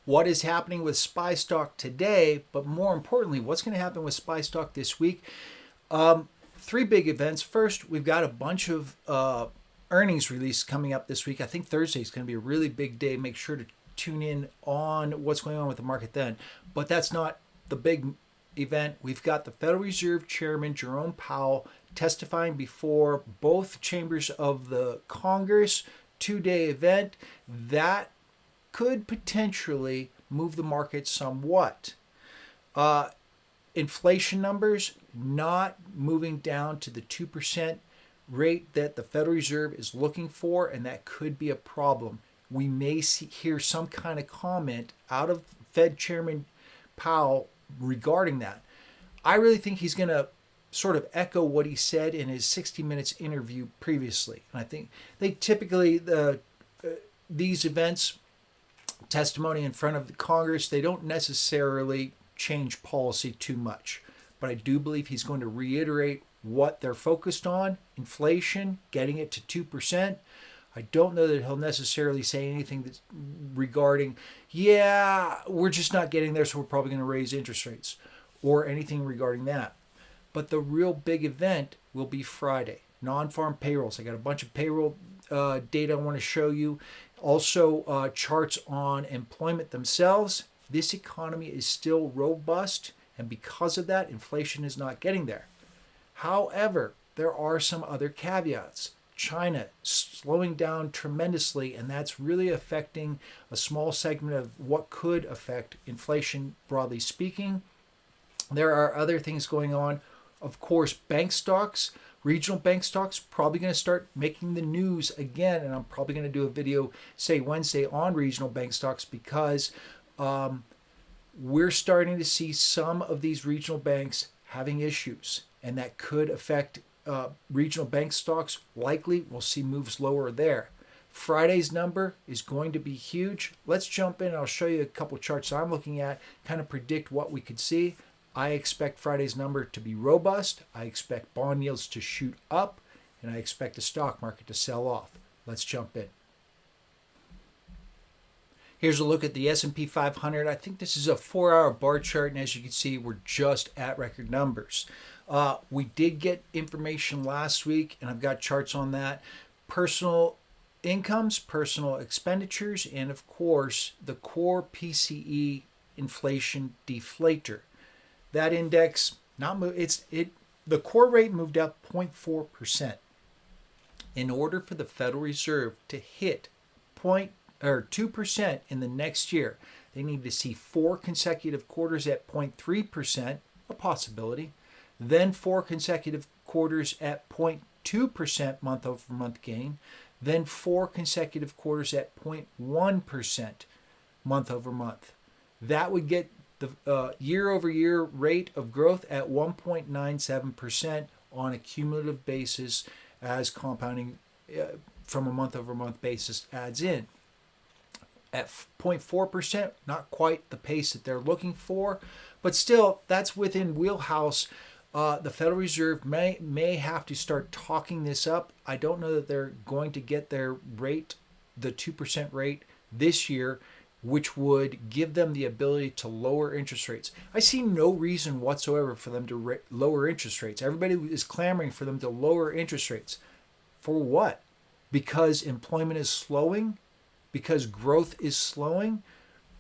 what is happening with SPY stock today, but more importantly, what's going to happen with SPY stock this week. Three big events. First, we've got a bunch of earnings release coming up this week. I think Thursday is going to be a really big day. Make sure to tune in on what's going on with the market then. But that's not the big event. We've got the Federal Reserve Chairman Jerome Powell testifying before both chambers of the Congress. 2-day event that could potentially move the market somewhat. Inflation numbers not moving down to the 2% rate that the Federal Reserve is looking for, and that could be a problem. We may hear some kind of comment out of Fed Chairman Powell regarding that. I really think he's going to sort of echo what he said in his 60 Minutes interview previously. And I think they typically, these events, testimony in front of the Congress, they don't necessarily change policy too much. But I do believe he's going to reiterate what they're focused on, inflation, getting it to 2%. I don't know that he'll necessarily say anything that's regarding, yeah, we're just not getting there, so we're probably going to raise interest rates, or anything regarding that. But the real big event will be Friday. Non-farm payrolls. I got a bunch of payroll data I want to show you. Also, charts on employment themselves. This economy is still robust, and because of that, inflation is not getting there. However, there are some other caveats. China slowing down tremendously, and that's really affecting a small segment of what could affect inflation, broadly speaking. There are other things going on. Of course, bank stocks, regional bank stocks, probably going to start making the news again. And I'm probably going to do a video, say Wednesday, on regional bank stocks because we're starting to see some of these regional banks having issues. And that could affect regional bank stocks. Likely, we'll see moves lower there. Friday's number is going to be huge. Let's jump in and I'll show you a couple charts I'm looking at, kind of predict what we could see. I expect Friday's number to be robust. I expect bond yields to shoot up, and I expect the stock market to sell off. Let's jump in. Here's a look at the S&P 500. I think this is a 4-hour bar chart, and as you can see, we're just at record numbers. We did get information last week, and I've got charts on that. Personal incomes, personal expenditures, and of course, the core PCE inflation deflator. That index the core rate moved up 0.4%. In order for the Federal Reserve to hit 2% in the next year, they need to see 4 consecutive quarters at 0.3%, a possibility, then 4 consecutive quarters at 0.2% month over month gain, then 4 consecutive quarters at 0.1% month over month. That would get the year-over-year rate of growth at 1.97% on a cumulative basis as compounding from a month-over-month basis adds in. At 0.4%, not quite the pace that they're looking for, but still, that's within wheelhouse. The Federal Reserve may have to start talking this up. I don't know that they're going to get their rate, the 2% rate, this year, which would give them the ability to lower interest rates. I see no reason whatsoever for them to lower interest rates. Everybody is clamoring for them to lower interest rates. For what? Because employment is slowing? Because growth is slowing?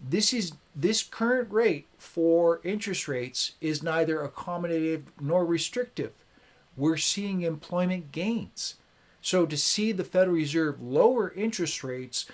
This current rate for interest rates is neither accommodative nor restrictive. We're seeing employment gains. So to see the Federal Reserve lower interest rates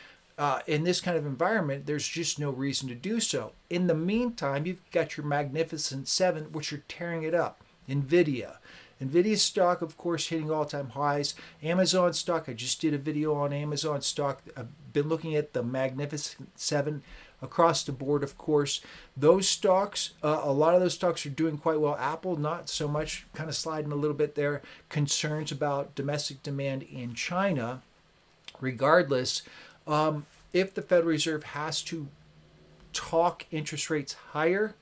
in this kind of environment, there's just no reason to do so. In the meantime, you've got your Magnificent Seven, which are tearing it up. Nvidia stock, of course, hitting all-time highs. Amazon stock, I just did a video on Amazon stock. I've been looking at the Magnificent Seven across the board, of course. Those stocks, a lot of those stocks are doing quite well. Apple, not so much, kind of sliding a little bit there. Concerns about domestic demand in China. Regardless, if the Federal Reserve has to talk interest rates higher,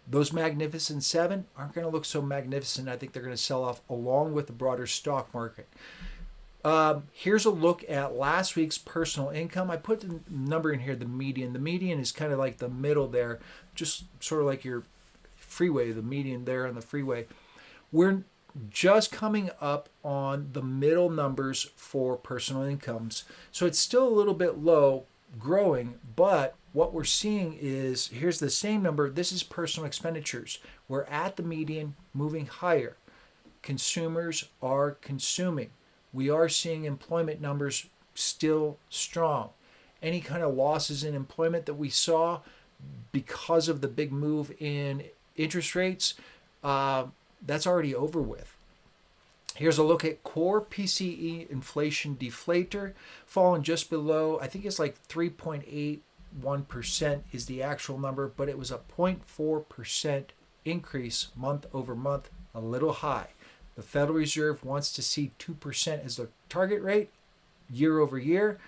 those Magnificent Seven aren't going to look so magnificent. I think they're going to sell off along with the broader stock market. Here's a look at last week's personal income. I put the number in here, the median. The median is kind of like the middle there, just sort of like your freeway, the median there on the freeway. We're just coming up on the middle numbers for personal incomes. So it's still a little bit low, growing, but what we're seeing is here's the same number. This is personal expenditures. We're at the median, moving higher. Consumers are consuming. We are seeing employment numbers still strong. Any kind of losses in employment that we saw because of the big move in interest rates, that's already over with. Here's a look at core PCE inflation deflator, fallen just below, I think it's like 3.81% is the actual number, but it was a 0.4% increase month over month, a little high. The Federal Reserve wants to see 2% as the target rate year over year.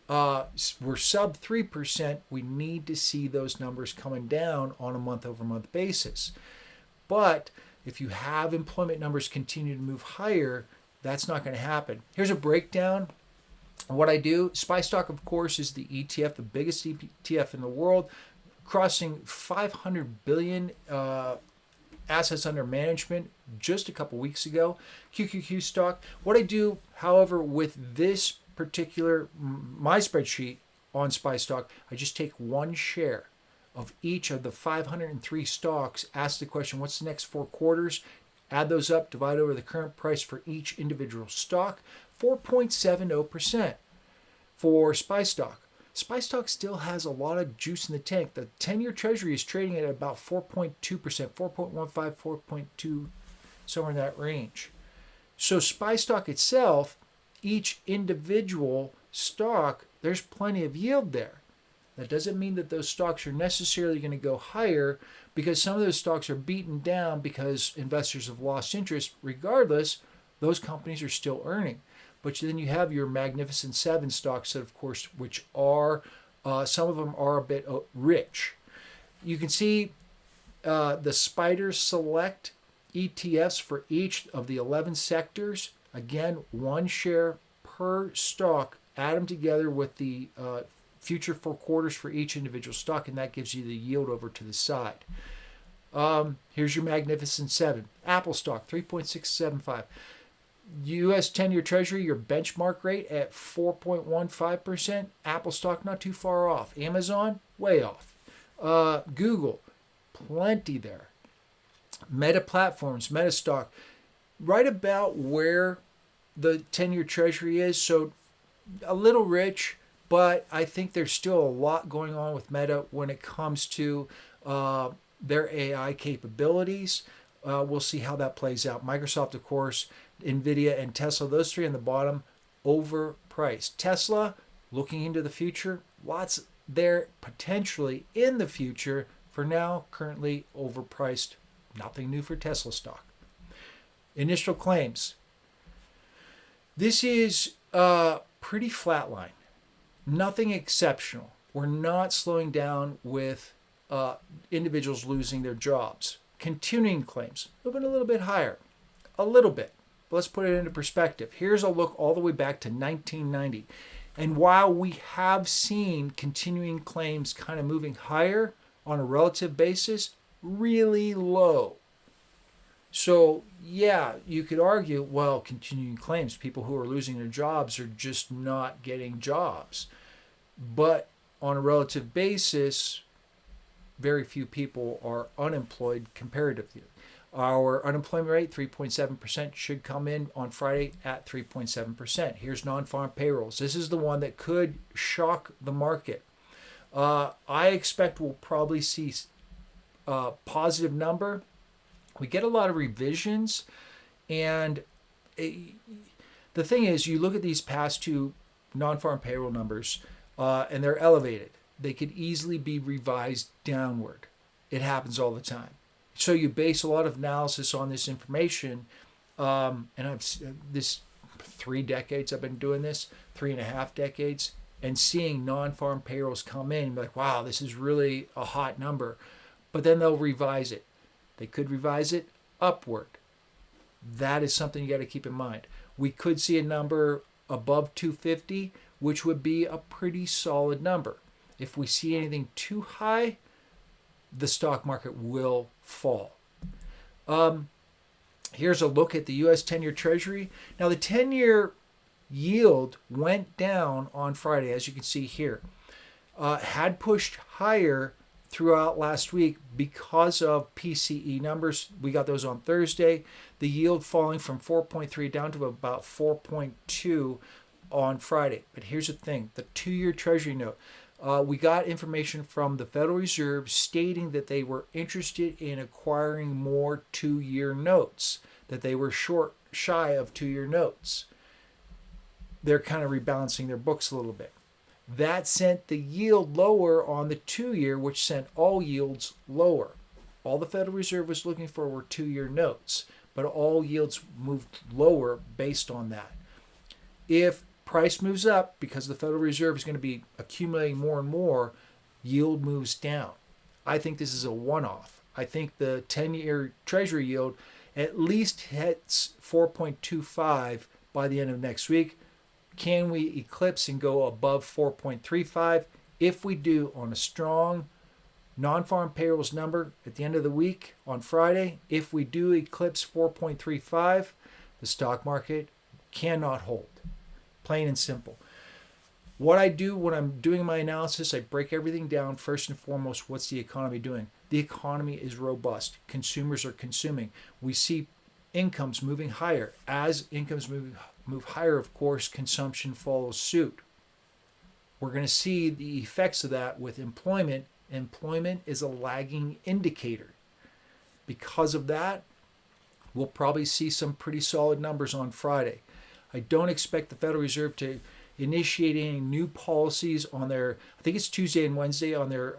We're sub 3%. We need to see those numbers coming down on a month over month basis. But if you have employment numbers continue to move higher, that's not going to happen. Here's a breakdown of what I do. SPY stock, of course, is the ETF, the biggest ETF in the world, crossing 500 billion assets under management just a couple weeks ago. QQQ stock. What I do, however, with this particular, my spreadsheet on SPY stock, I just take one share of each of the 503 stocks, ask the question, what's the next 4 quarters? Add those up, divide over the current price for each individual stock, 4.70% for SPY stock. SPY stock still has a lot of juice in the tank. The 10-year treasury is trading at about 4.2%, 4.15, 4.2, somewhere in that range. So SPY stock itself, each individual stock, there's plenty of yield there. That doesn't mean that those stocks are necessarily going to go higher, because some of those stocks are beaten down because investors have lost interest. Regardless, those companies are still earning. But then you have your Magnificent Seven stocks, that, of course, which are, some of them are a bit rich. You can see the Spider Select ETFs for each of the 11 sectors. Again, one share per stock. Add them together with the future 4 quarters for each individual stock, and that gives you the yield over to the side. Here's your Magnificent Seven. Apple stock, 3.675. U.S. 10-year Treasury, your benchmark rate at 4.15%. Apple stock, not too far off. Amazon, way off. Google, plenty there. Meta Platforms, Meta stock, right about where the 10-year Treasury is. So a little rich, but I think there's still a lot going on with Meta when it comes to their AI capabilities. We'll see how that plays out. Microsoft, of course, NVIDIA, and Tesla, those 3 on the bottom, overpriced. Tesla, looking into the future, lots there potentially in the future. For now, currently overpriced. Nothing new for Tesla stock. Initial claims. This is pretty flatline. Nothing exceptional. We're not slowing down with individuals losing their jobs. Continuing claims, moving a little bit higher. A little bit. But let's put it into perspective. Here's a look all the way back to 1990. And while we have seen continuing claims kind of moving higher on a relative basis, really low. So, yeah, you could argue, well, continuing claims, people who are losing their jobs are just not getting jobs. But on a relative basis, very few people are unemployed comparatively. Our unemployment rate, 3.7%, should come in on Friday at 3.7%. Here's non-farm payrolls. This is the one that could shock the market. I expect we'll probably see a positive number. We get a lot of revisions, and the thing is, you look at these past 2 non-farm payroll numbers, and they're elevated. They could easily be revised downward. It happens all the time. So you base a lot of analysis on this information, and I've this 3 decades I've been doing this, 3.5 decades, and seeing non-farm payrolls come in and be like, wow, this is really a hot number. But then they'll revise it. They could revise it upward. That is something you got to keep in mind. We could see a number above 250, which would be a pretty solid number. If we see anything too high, the stock market will fall. Here's a look at the U.S. 10-year Treasury. Now, the 10-year yield went down on Friday, as you can see here. Had pushed higher throughout last week because of PCE numbers. We got those on Thursday. The yield falling from 4.3 down to about 4.2 on Friday. But here's the thing, the 2-year Treasury note. We got information from the Federal Reserve stating that they were interested in acquiring more 2-year notes, that they were shy of 2-year notes. They're kind of rebalancing their books a little bit. That sent the yield lower on the 2-year, which sent all yields lower. All the Federal Reserve was looking for were 2-year notes, but all yields moved lower based on that. If price moves up, because the Federal Reserve is going to be accumulating more and more, yield moves down. I think this is a one-off. I think the 10-year Treasury yield at least hits 4.25 by the end of next week. Can we eclipse and go above 4.35? If we do, on a strong non-farm payrolls number at the end of the week on Friday, if we do eclipse 4.35, the stock market cannot hold. Plain and simple. What I do when I'm doing my analysis, I break everything down. First and foremost, what's the economy doing? The economy is robust. Consumers are consuming. We see incomes moving higher. As incomes move higher, of course, consumption follows suit. We're going to see the effects of that with employment. Employment is a lagging indicator. Because of that, we'll probably see some pretty solid numbers on Friday. I don't expect the Federal Reserve to initiate any new policies on their, I think it's Tuesday and Wednesday, on their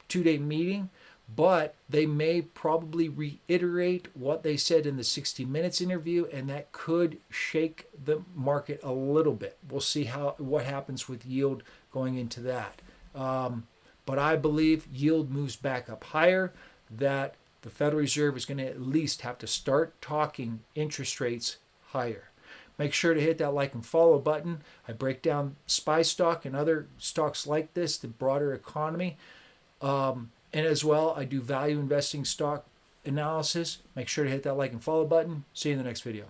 2-day meeting, but they may probably reiterate what they said in the 60 Minutes interview, and that could shake the market a little bit. We'll see what happens with yield going into that. But I believe yield moves back up higher, that the Federal Reserve is going to at least have to start talking interest rates higher. Make sure to hit that like and follow button. I break down SPY stock and other stocks like this, the broader economy. And as well, I do value investing stock analysis. Make sure to hit that like and follow button. See you in the next video.